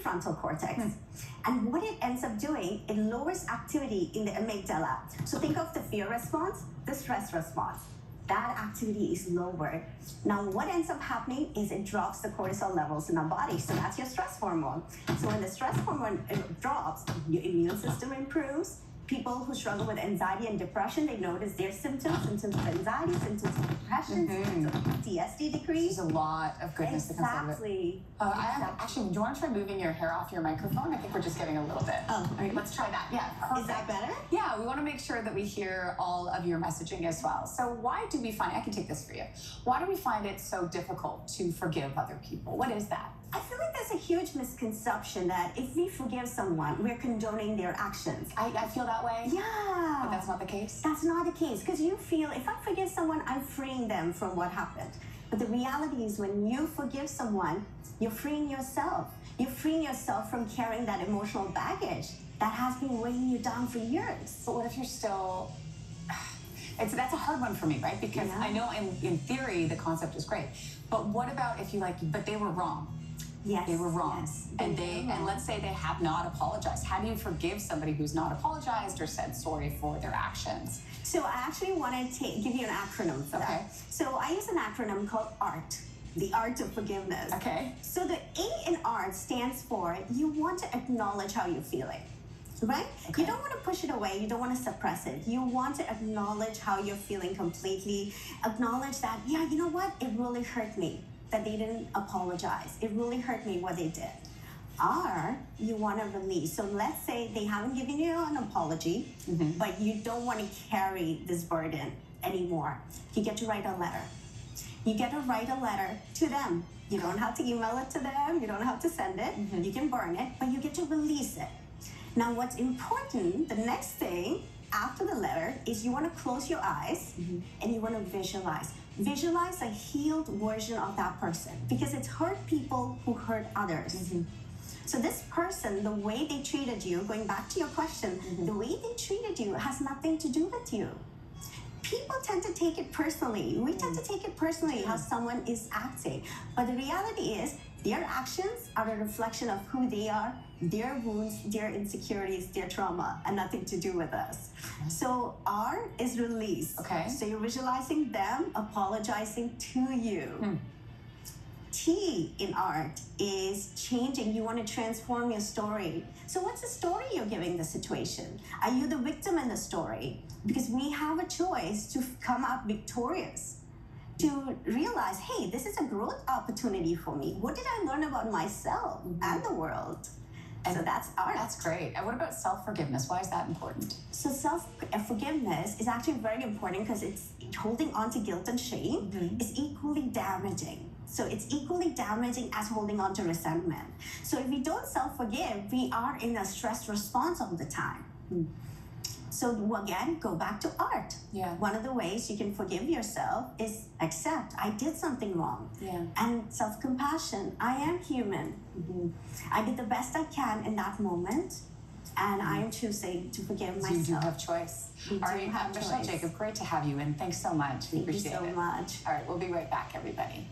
frontal cortex. And what it ends up doing, it lowers activity in the amygdala. So think of the fear response, the stress response. That activity is lower. Now, what ends up happening is it drops the cortisol levels in our body. So that's your stress hormone. So when the stress hormone drops, your immune system improves. People who struggle with anxiety and depression, they notice their symptoms of anxiety, symptoms of depression, symptoms of PTSD decrease. There's a lot of goodness that comes out of it. Exactly. Actually, do you want to try moving your hair off your microphone? I think we're just getting a little bit. Oh, all right. Let's try that. Yeah, perfect. Is that better? Yeah, we want to make sure that we hear all of your messaging as well. So why do we find, I can take this for you. Why do we find it so difficult to forgive other people? What is that? I feel like there's a huge misconception that if we forgive someone, we're condoning their actions. I feel that way. Yeah. But that's not the case? That's not the case, because you feel, if I forgive someone, I'm freeing them from what happened. But the reality is when you forgive someone, you're freeing yourself. You're freeing yourself from carrying that emotional baggage that has been weighing you down for years. But what if you're still... That's a hard one for me, right? Because I know in theory, the concept is great. But what about if you but they were wrong? Yes. They were wrong. Yes, And let's say they have not apologized. How do you forgive somebody who's not apologized or said sorry for their actions? So I actually want to give you an acronym for that. So I use an acronym called ART, the art of forgiveness. Okay. So the A in ART stands for you want to acknowledge how you're feeling. Right? Okay. You don't want to push it away. You don't want to suppress it. You want to acknowledge how you're feeling completely. Acknowledge that, yeah, you know what? It really hurt me that they didn't apologize. It really hurt me what they did. R, you want to release. So let's say they haven't given you an apology, but you don't want to carry this burden anymore. You get to write a letter. You get to write a letter to them. You don't have to email it to them. You don't have to send it. You can burn it, but you get to release it. Now, what's important, the next thing after the letter is you want to close your eyes and you want to visualize. Visualize a healed version of that person, because it's hurt people who hurt others. So this person, the way they treated you, going back to your question, the way they treated you has nothing to do with you. People tend to take it personally. We tend to take it personally how someone is acting. But the reality is their actions are a reflection of who they are, their wounds, their insecurities, their trauma, and nothing to do with us. So R is release. Okay. So you're visualizing them apologizing to you. T in art is changing. You want to transform your story. So what's the story you're giving the situation? Are you the victim in the story? Because we have a choice to come out victorious, to realize, hey, this is a growth opportunity for me. What did I learn about myself and the world? And so that's art. That's great. And what about self-forgiveness? Why is that important? So self-forgiveness is actually very important because it's holding on to guilt and shame is equally damaging. So it's equally damaging as holding on to resentment. So if we don't self-forgive, we are in a stress response all the time. So again, go back to art. Yeah. One of the ways you can forgive yourself is accept, I did something wrong. Yeah. And self-compassion, I am human. I did the best I can in that moment, and I am choosing to forgive myself. You do have choice. All right, Michelle Jacob, great to have you, and thanks so much. We appreciate it. Thank you so much. All right, we'll be right back, everybody.